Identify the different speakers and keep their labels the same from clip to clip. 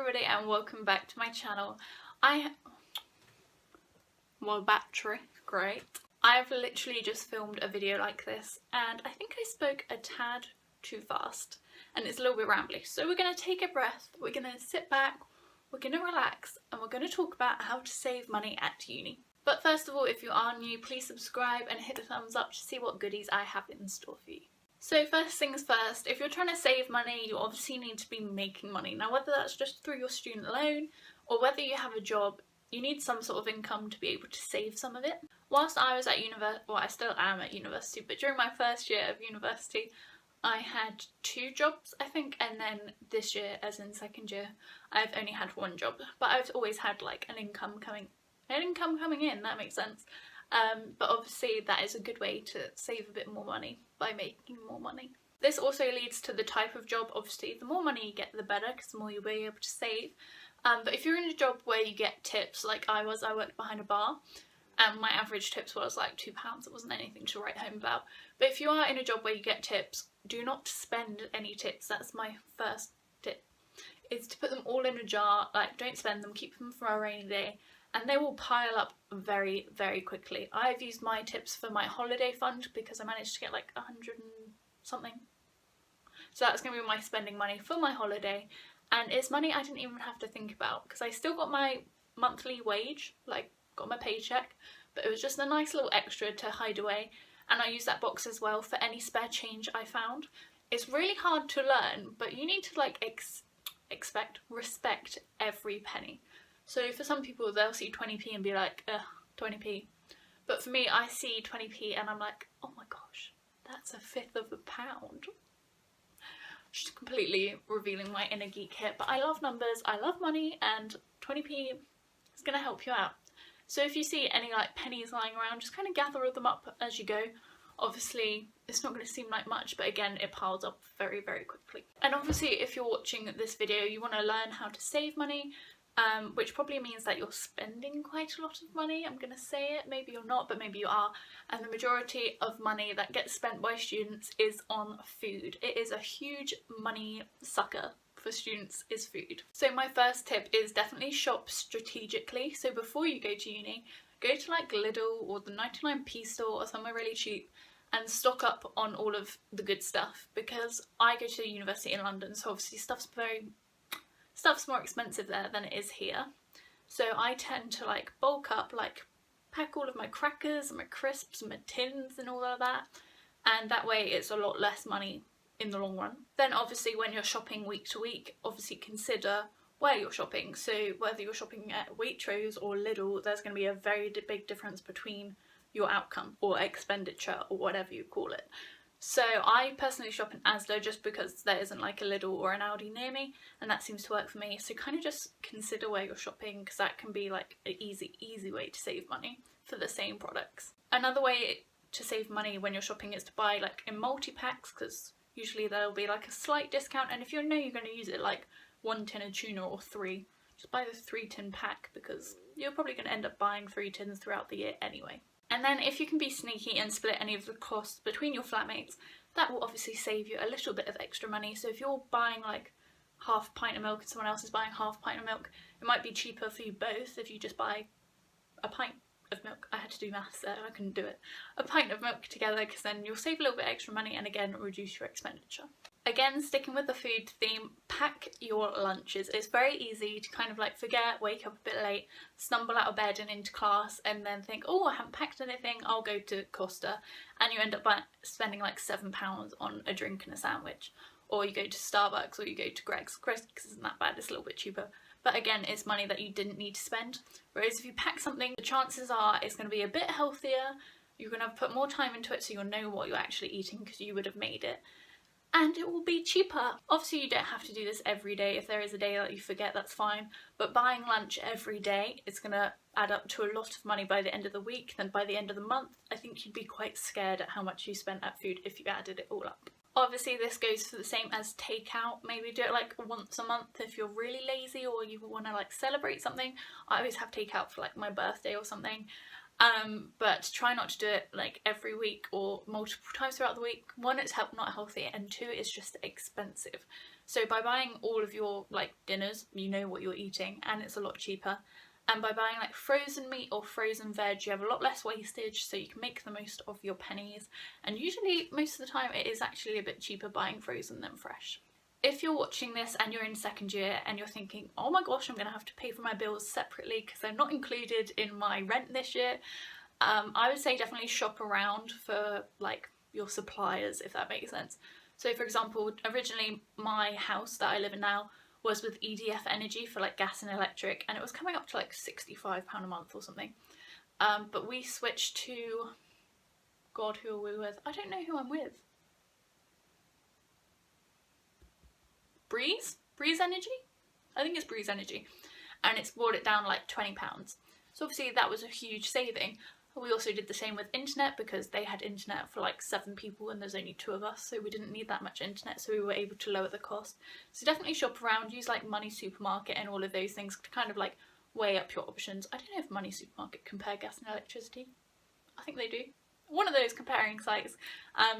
Speaker 1: everybody and welcome back to my channel. Well, battery, great. I've literally just filmed a video like this and I think I spoke a tad too fast and it's a little bit rambly. So we're going to take a breath, we're going to sit back, we're going to relax and we're going to talk about how to save money at uni. But first of all, if you are new, please subscribe and hit the thumbs up to see what goodies I have in store for you. So first things first, if you're trying to save money, you obviously need to be making money. Now whether that's just through your student loan or whether you have a job, you need some sort of income to be able to save some of it. Whilst I was at university, well I still am at university, but during my first year of university I had 2 jobs I think, and then this year, as in second year, I've only had 1 job. But I've always had like an income coming in, that makes sense. But obviously that is a good way to save a bit more money by making more money. This also leads to the type of job. Obviously the more money you get the better, because the more you'll be able to save. But if you're in a job where you get tips like I worked behind a bar and my average tips was like £2. It wasn't anything to write home about. But if you are in a job where you get tips, do not spend any tips. That's my first tip, is to put them all in a jar. Like, don't spend them, keep them for a rainy day. And they will pile up very, very quickly. I've used my tips for my holiday fund because I managed to get like 100 and something. So that's going to be my spending money for my holiday. And it's money I didn't even have to think about because I still got my monthly wage, like got my paycheck. But it was just a nice little extra to hide away. And I used that box as well for any spare change I found. It's really hard to learn, but you need to like respect every penny. So for some people they'll see 20p and be like, ugh, 20p. But for me, I see 20p and I'm like, oh my gosh, that's £1/5 of a pound. Just completely revealing my inner geek here. But I love numbers, I love money, and 20p is going to help you out. So if you see any like pennies lying around, just kind of gather them up as you go. Obviously it's not going to seem like much, but again it piles up very, very quickly. And obviously if you're watching this video you want to learn how to save money, which probably means that you're spending quite a lot of money. I'm going to say it, maybe you're not, but maybe you are. And the majority of money that gets spent by students is on food. It is a huge money sucker for students, is food. So my first tip is definitely shop strategically. So before you go to uni, go to like Lidl or the 99p store or somewhere really cheap and stock up on all of the good stuff, because I go to university in London, so obviously stuff's more expensive there than it is here. So I tend to like bulk up, like pack all of my crackers and my crisps and my tins and all of that, and that way it's a lot less money in the long run. Then obviously when you're shopping week to week, obviously consider where you're shopping. So whether you're shopping at Waitrose or Lidl, there's going to be a very big difference between your outcome or expenditure or whatever you call it. So I personally shop in Asda just because there isn't like a Lidl or an Aldi near me, and that seems to work for me. So kind of just consider where you're shopping, because that can be like an easy way to save money for the same products. Another way to save money when you're shopping is to buy like in multi-packs, because usually there'll be like a slight discount, and if you know you're going to use it like 1 tin of tuna or 3, just buy the 3 tin pack, because you're probably going to end up buying 3 tins throughout the year anyway. And then if you can be sneaky and split any of the costs between your flatmates, that will obviously save you a little bit of extra money. So if you're buying like half a pint of milk and someone else is buying half a pint of milk, it might be cheaper for you both if you just buy a pint of milk. I had to do maths there, I couldn't do it. A pint of milk together, because then you'll save a little bit extra money and again reduce your expenditure. Again, sticking with the food theme, pack your lunches. It's very easy to kind of like forget, wake up a bit late, stumble out of bed and into class, and then think, oh, I haven't packed anything, I'll go to Costa, and you end up spending like £7 on a drink and a sandwich. Or you go to Starbucks or you go to Greg's. Greg's isn't that bad, it's a little bit cheaper. But again, it's money that you didn't need to spend. Whereas if you pack something, the chances are it's going to be a bit healthier, you're going to have to put more time into it so you'll know what you're actually eating because you would have made it. And it will be cheaper. Obviously you don't have to do this every day. If there is a day that you forget, that's fine. But buying lunch every day, it's going to add up to a lot of money by the end of the week. Then by the end of the month, I think you'd be quite scared at how much you spent at food if you added it all up. Obviously this goes for the same as takeout. Maybe do it like once a month if you're really lazy or you want to like celebrate something. I always have takeout for like my birthday or something. But try not to do it like every week or multiple times throughout the week. 1, it's not healthy, and 2, it's just expensive. So by buying all of your like dinners, you know what you're eating, and it's a lot cheaper. And by buying like frozen meat or frozen veg, you have a lot less wastage, so you can make the most of your pennies. And usually, most of the time, it is actually a bit cheaper buying frozen than fresh. If you're watching this and you're in second year and you're thinking, oh my gosh, I'm going to have to pay for my bills separately because they're not included in my rent this year, I would say definitely shop around for like your suppliers, if that makes sense. So for example, originally my house that I live in now was with EDF Energy for like gas and electric, and it was coming up to like £65 a month or something. But we switched to, God, who are we with? I don't know who I'm with. Breeze Energy? I think it's Breeze Energy. And it's brought it down like £20. So obviously that was a huge saving. We also did the same with internet because they had internet for like 7 people and there's only 2 of us, so we didn't need that much internet, so we were able to lower the cost. So definitely shop around, use like Money Supermarket and all of those things to kind of like weigh up your options. I don't know if Money Supermarket compare gas and electricity. I think they do. One of those comparing sites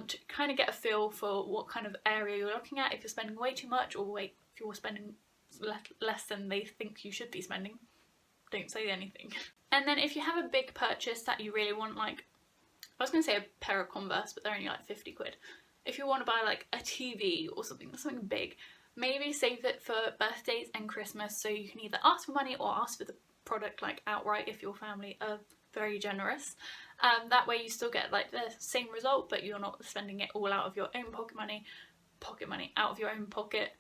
Speaker 1: to kind of get a feel for what kind of area you're looking at, if you're spending way too much or if you're spending less than they think you should be spending. Don't say anything. And then if you have a big purchase that you really want, like, I was going to say a pair of Converse, but they're only like 50 quid. If you want to buy like a TV or something big, maybe save it for birthdays and Christmas, so you can either ask for money or ask for the product like outright if your family are very generous. That way you still get like the same result, but you're not spending it all out of your own pocket money out of your own pocket,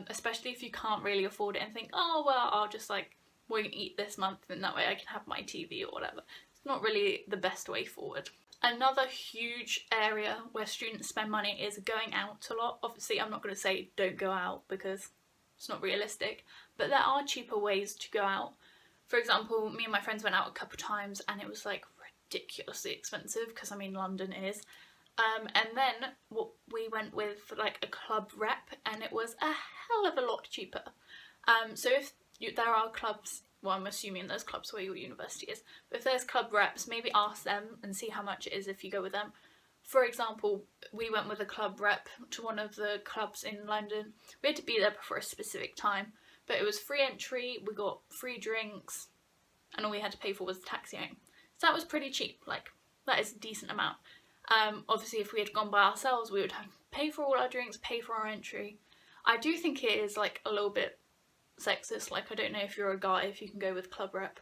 Speaker 1: especially if you can't really afford it and think, oh well, I'll just like won't eat this month and that way I can have my TV or whatever. It's not really the best way forward. Another huge area where students spend money is going out a lot. Obviously I'm not going to say don't go out because it's not realistic, but there are cheaper ways to go out. For example, me and my friends went out a couple times and it was like ridiculously expensive because I mean London is. And then we went with like a club rep and it was a hell of a lot cheaper. So if there are clubs, well I'm assuming there's clubs where your university is, but if there's club reps, maybe ask them and see how much it is if you go with them. For example, we went with a club rep to one of the clubs in London. We had to be there for a specific time, but it was free entry, we got free drinks, and all we had to pay for was the taxi home. So that was pretty cheap, like that is a decent amount. Obviously if we had gone by ourselves we would have to pay for all our drinks, pay for our entry. I do think it is like a little bit sexist, like I don't know if you're a guy if you can go with club rep,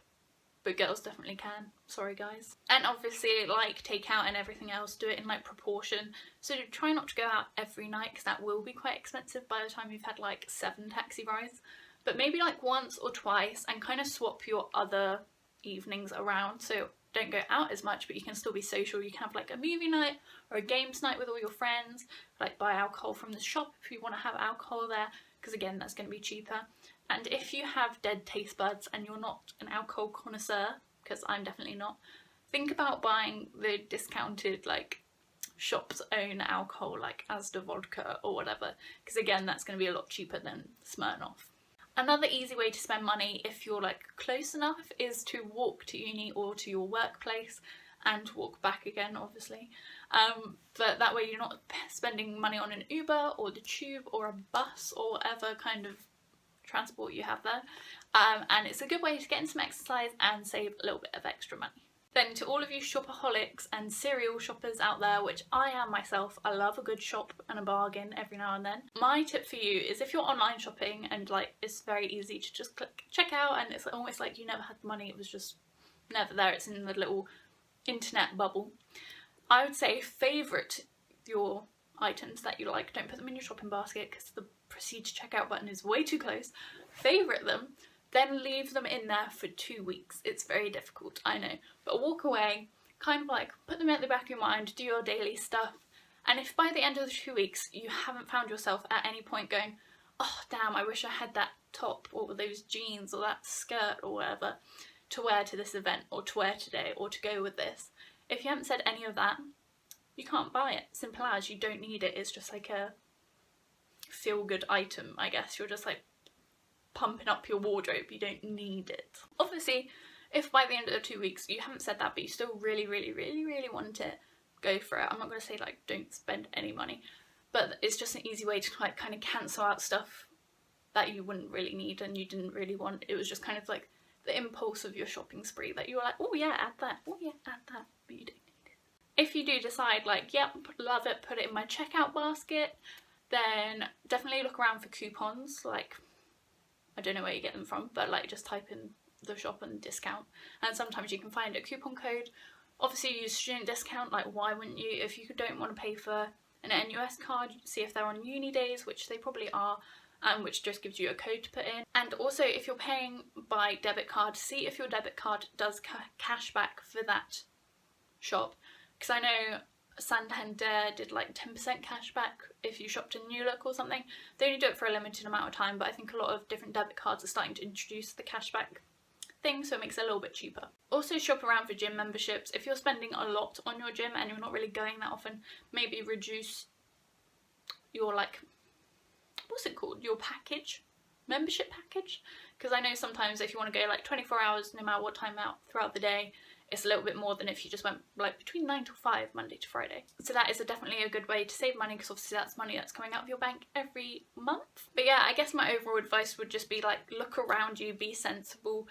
Speaker 1: but girls definitely can, sorry guys. And obviously like takeout and everything else, do it in like proportion, so try not to go out every night because that will be quite expensive by the time you've had like 7 taxi rides, but maybe like once or twice and kind of swap your other evenings around. So don't go out as much, but you can still be social. You can have like a movie night or a games night with all your friends, like buy alcohol from the shop if you want to have alcohol there, because again that's going to be cheaper. And if you have dead taste buds and you're not an alcohol connoisseur, because I'm definitely not, think about buying the discounted like shop's own alcohol like Asda vodka or whatever, because again that's going to be a lot cheaper than Smirnoff. Another easy way to spend money if you're like close enough is to walk to uni or to your workplace and walk back again obviously, but that way you're not spending money on an Uber or the tube or a bus or whatever kind of transport you have there, and it's a good way to get in some exercise and save a little bit of extra money. Then to all of you shopaholics and serial shoppers out there, which I am myself, I love a good shop and a bargain every now and then. My tip for you is if you're online shopping and like it's very easy to just click check out and it's almost like you never had the money, it was just never there, it's in the little internet bubble, I would say favourite your items that you like. Don't put them in your shopping basket because the proceed to checkout button is way too close. Favourite them, then leave them in there for 2 weeks. It's very difficult, I know, but walk away, kind of like put them at the back of your mind, do your daily stuff, and if by the end of the 2 weeks you haven't found yourself at any point going, oh damn, I wish I had that top or those jeans or that skirt or whatever to wear to this event or to wear today or to go with this, if you haven't said any of that, you can't buy it. Simple as, you don't need it. It's just like a feel-good item, I guess. You're just like pumping up your wardrobe, you don't need it. Obviously, if by the end of the 2 weeks you haven't said that but you still really want it, go for it. I'm not going to say like don't spend any money, but it's just an easy way to like kind of cancel out stuff that you wouldn't really need and you didn't really want. It was just kind of like the impulse of your shopping spree that you were like, oh yeah, add that, oh yeah, add that, but you don't need it. If you do decide like, yep, love it, put it in my checkout basket, then definitely look around for coupons. Like, I don't know where you get them from, but like just type in the shop and discount, and sometimes you can find a coupon code. Obviously use student discount, like why wouldn't you? If you don't want to pay for an NUS card, see if they're on uni days, which they probably are, which just gives you a code to put in. And also if you're paying by debit card, see if your debit card does cash back for that shop, because I know Santander did like 10% cash back if you shopped in New Look or something. They only do it for a limited amount of time, but I think a lot of different debit cards are starting to introduce the cashback thing, so it makes it a little bit cheaper. Also shop around for gym memberships. If you're spending a lot on your gym and you're not really going that often, maybe reduce your like, what's it called, your package, membership package, because I know sometimes if you want to go like 24 hours no matter what time out throughout the day, it's a little bit more than if you just went like between 9 till 5 Monday to Friday. So that is definitely a good way to save money, because obviously that's money that's coming out of your bank every month. But yeah, I guess my overall advice would just be like, look around you, be sensible,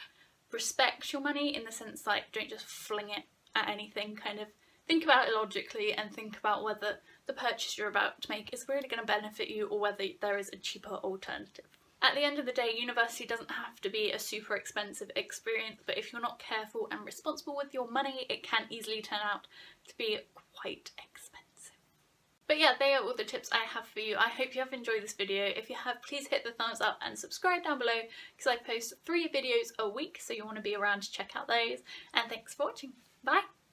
Speaker 1: respect your money in the sense like don't just fling it at anything, kind of think about it logically and think about whether the purchase you're about to make is really going to benefit you or whether there is a cheaper alternative. At the end of the day, university doesn't have to be a super expensive experience, but if you're not careful and responsible with your money, it can easily turn out to be quite expensive. But yeah, they are all the tips I have for you. I hope you have enjoyed this video. If you have, please hit the thumbs up and subscribe down below, because I post 3 videos a week, so you want to be around to check out those. And thanks for watching. Bye!